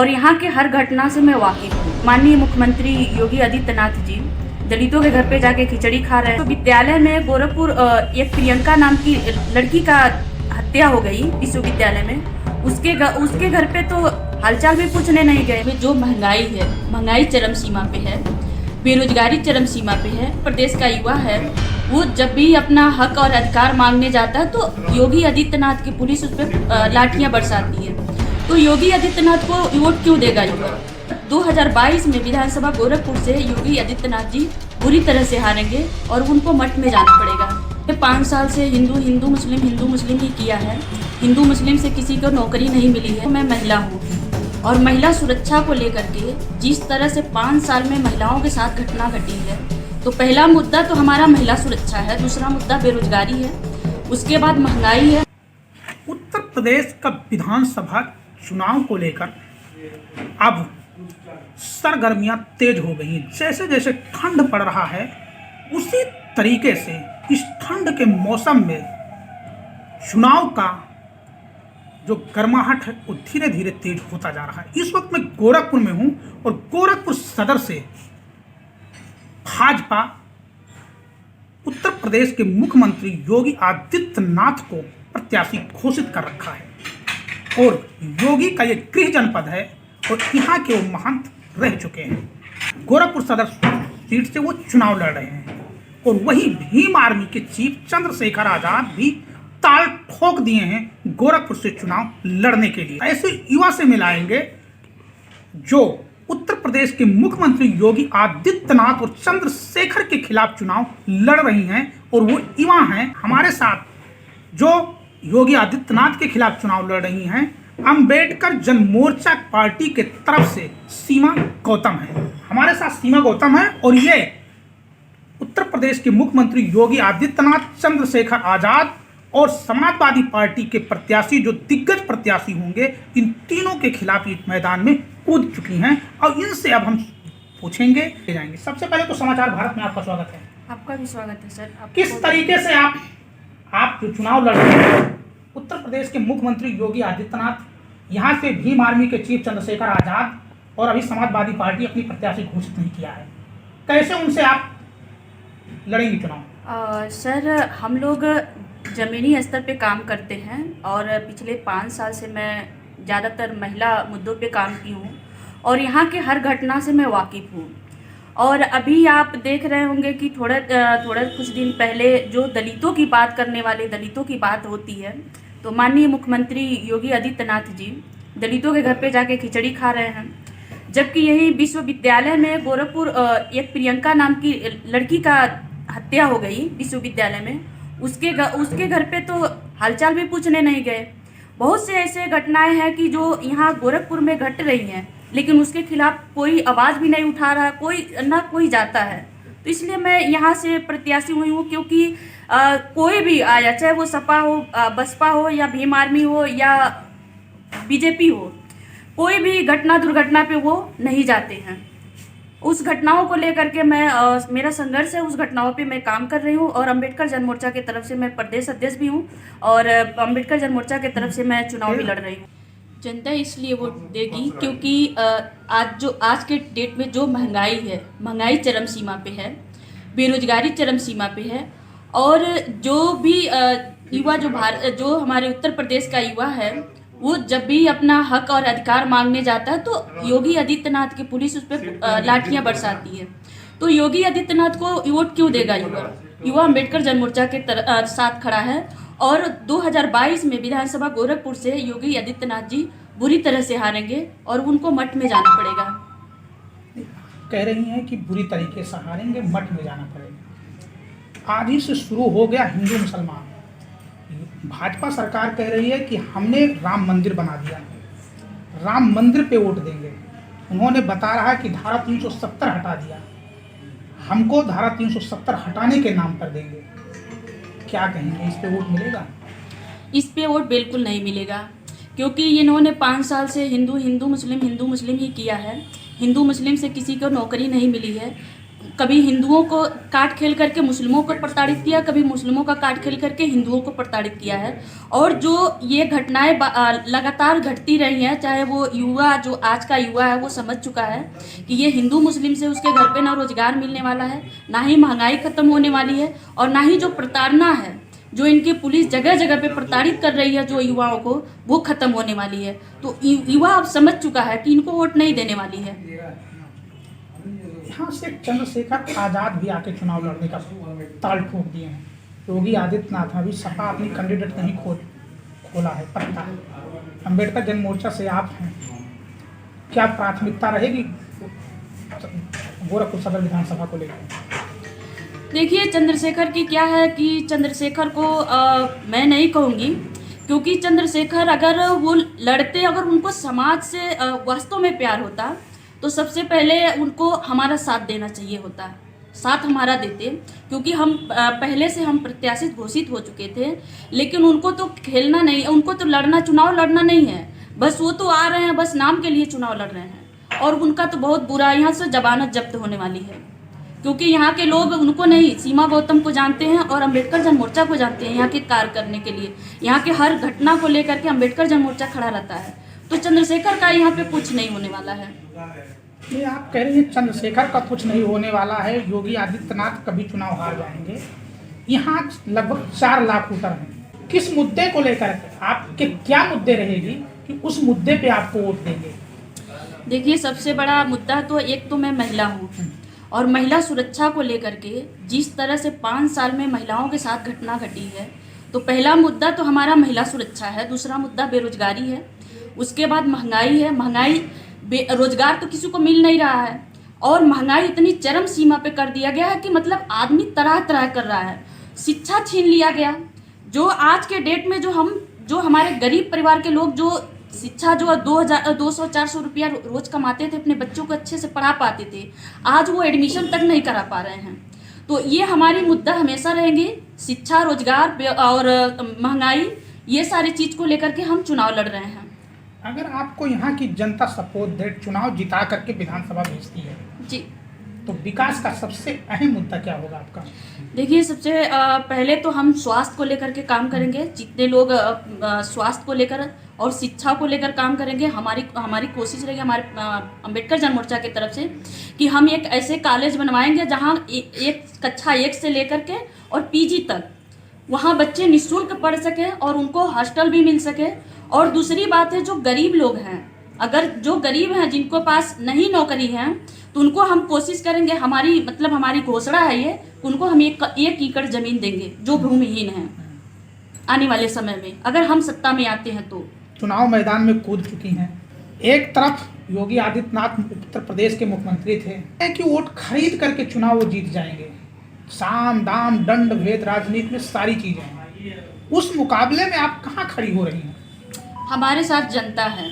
और यहाँ के हर घटना से मैं वाकिफ हूँ। माननीय मुख्यमंत्री योगी आदित्यनाथ जी दलितों के घर पे जाके खिचड़ी खा रहे हैं। तो विद्यालय में गोरखपुर एक प्रियंका नाम की लड़की का हत्या हो गई विश्वविद्यालय में। उसके घर पे तो हालचाल भी पूछने नहीं गए। जो महंगाई है, महंगाई चरम सीमा पे है, बेरोजगारी चरम सीमा पे है। प्रदेश का युवा है, वो जब भी अपना हक और अधिकार मांगने जाता है तो योगी आदित्यनाथ की पुलिस उस पर लाठियां बरसाती है। तो योगी आदित्यनाथ को वोट क्यों देगा युवा? 2022 में विधानसभा गोरखपुर से योगी आदित्यनाथ जी बुरी तरह से हारेंगे और उनको मठ में जाना पड़ेगा। 5 साल से हिंदू मुस्लिम ही किया है। हिंदू मुस्लिम से किसी को नौकरी नहीं मिली है। मैं महिला हूँ और महिला सुरक्षा को लेकर के जिस तरह से 5 साल में महिलाओं के साथ घटना घटी है, तो पहला मुद्दा तो हमारा महिला सुरक्षा है, दूसरा मुद्दा बेरोजगारी है, उसके बाद महंगाई है। उत्तर प्रदेश का विधानसभा चुनाव को लेकर अब सरगर्मियां तेज हो गई हैं। जैसे जैसे ठंड पड़ रहा है उसी तरीके से इस ठंड के मौसम में चुनाव का जो गर्माहट है वो धीरे धीरे तेज होता जा रहा है। इस वक्त मैं गोरखपुर में हूं और गोरखपुर सदर से भाजपा उत्तर प्रदेश के मुख्यमंत्री योगी आदित्यनाथ को प्रत्याशी घोषित कर रखा है और योगी का ये गृह जनपद है और यहाँ के वो महंत रह चुके हैं। गोरखपुर सदर सीट से वो चुनाव लड़ रहे हैं और वही भीम आर्मी के चीफ चंद्रशेखर आजाद भी ताल ठोक दिए हैं गोरखपुर से चुनाव लड़ने के लिए। ऐसे युवा से मिलाएंगे जो उत्तर प्रदेश के मुख्यमंत्री योगी आदित्यनाथ और चंद्रशेखर के खिलाफ चुनाव लड़ रही हैं और वो युवा हैं। हमारे साथ जो योगी आदित्यनाथ के खिलाफ चुनाव लड़ रही हैं, अंबेडकर जन मोर्चा पार्टी के तरफ से सीमा गौतम है। हमारे साथ सीमा गौतम है और ये उत्तर प्रदेश के मुख्यमंत्री योगी आदित्यनाथ, चंद्रशेखर आजाद और समाजवादी पार्टी के प्रत्याशी जो दिग्गज प्रत्याशी होंगे, इन तीनों के खिलाफ इस मैदान में कूद चुकी हैं और इनसे अब हम पूछेंगे जाएंगे। सबसे पहले तो समाचार भारत में आपका स्वागत है। आपका भी स्वागत है सर। किस तरीके से आप जो चुनाव लड़ रहे हैं, उत्तर प्रदेश के मुख्यमंत्री योगी आदित्यनाथ, यहाँ से भीम आर्मी के चीफ चंद्रशेखर आजाद और अभी समाजवादी पार्टी अपनी प्रत्याशी घोषित नहीं किया है, कैसे उनसे आप लड़ेंगे चुनाव? सर, हम लोग ज़मीनी स्तर पे काम करते हैं और पिछले 5 साल से मैं ज़्यादातर महिला मुद्दों पे काम की हूँ और यहाँ के हर घटना से मैं वाकिफ़ हूँ। और अभी आप देख रहे होंगे कि थोड़ा कुछ दिन पहले जो दलितों की बात करने वाले दलितों की बात होती है, तो माननीय मुख्यमंत्री योगी आदित्यनाथ जी दलितों के घर पे जाके खिचड़ी खा रहे हैं, जबकि यही विश्वविद्यालय में गोरखपुर एक प्रियंका नाम की लड़की का हत्या हो गई विश्वविद्यालय में। उसके घर पे तो हालचाल भी पूछने नहीं गए। बहुत से ऐसे घटनाएं हैं कि जो यहाँ गोरखपुर में घट रही हैं, लेकिन उसके खिलाफ कोई आवाज़ भी नहीं उठा रहा, कोई जाता है। तो इसलिए मैं यहाँ से प्रत्याशी हुई हूँ, क्योंकि कोई भी आया, चाहे वो सपा हो, बसपा हो या भीम आर्मी हो या बीजेपी हो, कोई भी घटना दुर्घटना पे वो नहीं जाते हैं। उस घटनाओं को लेकर के मेरा संघर्ष है, उस घटनाओं पे मैं काम कर रही हूँ और अंबेडकर जन मोर्चा की तरफ से मैं प्रदेश अध्यक्ष भी हूँ और अंबेडकर जन मोर्चा की तरफ से मैं चुनाव भी लड़ रही हूँ। जनता इसलिए वोट देगी क्योंकि आज के डेट में जो महंगाई है, महंगाई चरम सीमा पे है, बेरोजगारी चरम सीमा पे है और जो भी युवा जो हमारे उत्तर प्रदेश का युवा है, वो जब भी अपना हक और अधिकार मांगने जाता है तो योगी आदित्यनाथ की पुलिस उस पर लाठियां बरसाती है। तो योगी आदित्यनाथ को वोट क्यों देगा युवा? अंबेडकर जन मोर्चा के साथ खड़ा है और 2022 में विधानसभा गोरखपुर से योगी आदित्यनाथ जी बुरी तरह से हारेंगे और उनको मठ में जाना पड़ेगा। कह रही हैं कि बुरी तरीके से हारेंगे, मठ में जाना पड़ेगा। आज ही से शुरू हो गया हिंदू मुसलमान। भाजपा सरकार कह रही है कि हमने राम मंदिर बना दिया, राम मंदिर पे वोट देंगे। उन्होंने बता रहा है कि धारा 370 हटा दिया, हमको धारा 370 हटाने के नाम पर देंगे। क्या कहेंगे, इस पे वोट मिलेगा? इस पे वोट बिल्कुल नहीं मिलेगा, क्योंकि इन्होंने 5 साल से हिंदू मुस्लिम ही किया है। हिंदू मुस्लिम से किसी को नौकरी नहीं मिली है। कभी हिंदुओं को काट खेल करके मुस्लिमों को प्रताड़ित किया, कभी मुस्लिमों का काट खेल करके हिंदुओं को प्रताड़ित किया है। और जो ये घटनाएं लगातार घटती रही हैं, चाहे वो युवा, जो आज का युवा है वो समझ चुका है कि ये हिंदू मुस्लिम से उसके घर पे ना रोजगार मिलने वाला है, ना ही महंगाई खत्म होने वाली है, और ना ही जो प्रताड़ना है, जो इनके पुलिस जगह जगह पे प्रताड़ित कर रही है जो युवाओं को, वो खत्म होने वाली है। तो युवा अब समझ चुका है कि इनको वोट नहीं देने वाली है। यहाँ से चंद्रशेखर आजाद भी आके चुनाव लड़ने का ताल ठोक दिए हैं। योगी आदित्यनाथ अभी सपा अपनी कैंडिडेट नहीं खोला है, पक्का। अम्बेडकर जन मोर्चा से आप हैं, क्या प्राथमिकता रहेगी गोरखपुर सदर विधानसभा को लेकर? देखिए, चंद्रशेखर की क्या है कि चंद्रशेखर को मैं नहीं कहूँगी, क्योंकि चंद्रशेखर अगर वो लड़ते, अगर उनको समाज से वास्तव में प्यार होता तो सबसे पहले उनको हमारा साथ देना चाहिए होता, साथ हमारा देते, क्योंकि हम पहले से हम प्रत्याशित घोषित हो चुके थे। लेकिन उनको तो खेलना नहीं, उनको तो चुनाव लड़ना नहीं है, बस वो तो आ रहे हैं, बस नाम के लिए चुनाव लड़ रहे हैं। और उनका तो बहुत बुरा, यहाँ से जमानत जब्त होने वाली है, क्योंकि यहाँ के लोग उनको नहीं, सीमा गौतम को जानते हैं और अम्बेडकर जन मोर्चा को जानते हैं। यहाँ के कार्य करने के लिए, यहाँ के हर घटना को लेकर के अम्बेडकर जन मोर्चा खड़ा रहता है। तो चंद्रशेखर का यहाँ पे कुछ नहीं होने वाला है। ये आप कह रही हैं चंद्रशेखर का कुछ नहीं होने वाला है, योगी आदित्यनाथ कभी चुनाव हार जाएंगे। यहाँ लगभग 4 लाख वोटर हैं। किस मुद्दे को लेकर आपके क्या मुद्दे रहेगी कि उस मुद्दे पे आपको वोट देंगे? देखिए, सबसे बड़ा मुद्दा तो एक तो मैं महिला हूँ, और महिला सुरक्षा को लेकर के जिस तरह से 5 साल में महिलाओं के साथ घटना घटी है, तो पहला मुद्दा तो हमारा महिला सुरक्षा है। दूसरा मुद्दा बेरोजगारी है, उसके बाद महंगाई है। महंगाई, रोजगार तो किसी को मिल नहीं रहा है, और महंगाई इतनी चरम सीमा पे कर दिया गया है कि मतलब आदमी तरह तरह कर रहा है। शिक्षा छीन लिया गया, जो आज के डेट में जो हमारे गरीब परिवार के लोग जो शिक्षा जो 200-400 रुपया रोज कमाते थे, अपने बच्चों को अच्छे से पढ़ा पाते थे, आज वो एडमिशन तक नहीं करा पा रहे हैं। तो ये हमारी मुद्दा हमेशा रहेंगे, शिक्षा, रोजगार और महंगाई, ये सारी चीज़ को लेकर के हम चुनाव लड़ रहे हैं। अगर आपको यहाँ की जनता सपोर्ट दे, चुनाव जिता करके विधानसभा भेजती है जी, तो विकास का सबसे अहम मुद्दा क्या होगा आपका? देखिए, सबसे पहले तो हम स्वास्थ्य को लेकर के काम करेंगे। जितने लोग स्वास्थ्य को लेकर और शिक्षा को लेकर काम करेंगे, हमारी कोशिश रहेगी, हमारे अम्बेडकर जन मोर्चा की तरफ से, कि हम एक ऐसे कॉलेज बनवाएंगे जहां एक कक्षा 1 से लेकर के और पीजी तक वहां बच्चे निःशुल्क पढ़ सके और उनको हॉस्टल भी मिल सके। और दूसरी बात है, जो गरीब लोग हैं, अगर जो गरीब हैं जिनको पास नहीं नौकरी है, तो उनको हम कोशिश करेंगे, हमारी घोषणा है ये, उनको हम एक एकड़ जमीन देंगे जो भूमिहीन हैं आने वाले समय में, अगर हम सत्ता में आते हैं तो। चुनाव मैदान में कूद चुकी हैं। एक तरफ योगी आदित्यनाथ उत्तर प्रदेश के मुख्यमंत्री थे कि वोट खरीद करके चुनाव वो जीत जाएंगे, साम दाम दंड भेद राजनीति में सारी चीजें हैं। उस मुकाबले में आप कहाँ खड़ी हो रही हैं? हमारे साथ जनता है,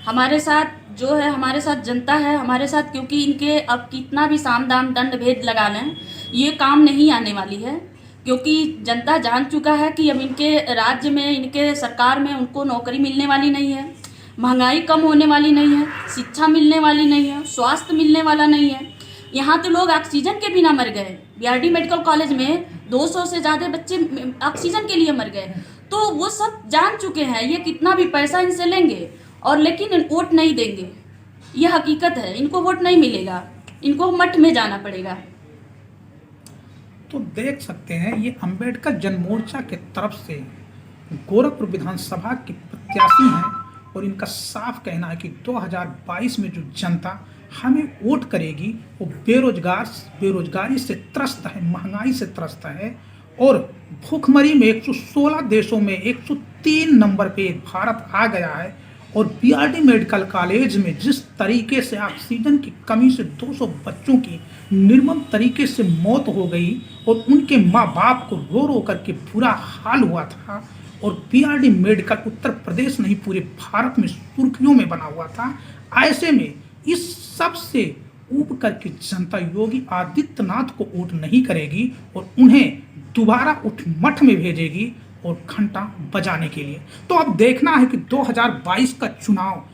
हमारे साथ जो है, हमारे साथ जनता है, हमारे साथ, क्योंकि इनके अब कितना भी साम दाम दंड भेद लगा लें, ये काम नहीं आने वाली है, क्योंकि जनता जान चुका है कि अब इनके राज्य में, इनके सरकार में उनको नौकरी मिलने वाली नहीं है, महंगाई कम होने वाली नहीं है, शिक्षा मिलने वाली नहीं है, स्वास्थ्य मिलने वाला नहीं है। यहाँ तो लोग ऑक्सीजन के बिना मर गए। बीआरडी मेडिकल कॉलेज में 200 से ज़्यादा बच्चे ऑक्सीजन के लिए मर गए। तो वो सब जान चुके हैं, ये कितना भी पैसा इनसे लेंगे और लेकिन वोट नहीं देंगे। ये हकीकत है, इनको वोट नहीं मिलेगा, इनको मठ में जाना पड़ेगा। तो देख सकते हैं, ये अम्बेडकर जन मोर्चा के तरफ से गोरखपुर विधानसभा के प्रत्याशी हैं और इनका साफ कहना है कि 2022 में जो जनता हमें वोट करेगी वो बेरोजगारी से त्रस्त है, महंगाई से त्रस्त है और भूखमरी में 116 देशों में 103 नंबर पे भारत आ गया है। और बीआरडी मेडिकल कॉलेज में जिस तरीके से ऑक्सीजन की कमी से 200 बच्चों की निर्मम तरीके से मौत हो गई और उनके माँ बाप को रो रो करके बुरा हाल हुआ था, और बीआरडी मेडिकल उत्तर प्रदेश नहीं पूरे भारत में सुर्खियों में बना हुआ था। ऐसे में इस सब से ऊब करके जनता योगी आदित्यनाथ को वोट नहीं करेगी और उन्हें दोबारा उठ मठ में भेजेगी और घंटा बजाने के लिए। तो अब देखना है कि 2022 का चुनाव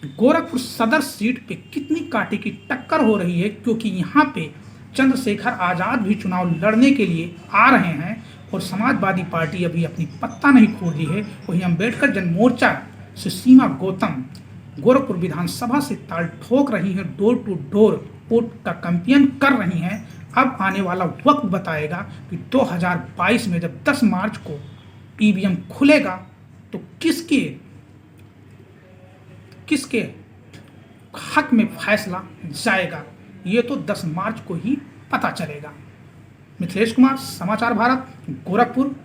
गोरखपुर सदर सीट पे कितनी कांटे की टक्कर हो रही है, क्योंकि यहाँ पे चंद्रशेखर आजाद भी चुनाव लड़ने के लिए आ रहे हैं और समाजवादी पार्टी अभी अपनी पत्ता नहीं खोली है। वहीं अम्बेडकर जन मोर्चा से सीमा गौतम गोरखपुर विधानसभा से ताल ठोक रही हैं, डोर टू डोर वोट का कैंपेन कर रही हैं। अब आने वाला वक्त बताएगा कि 2022 में जब 10 मार्च को ईवीएम खुलेगा तो किसके हक में फैसला जाएगा, ये तो 10 मार्च को ही पता चलेगा। मिथिलेश कुमार, समाचार भारत, गोरखपुर।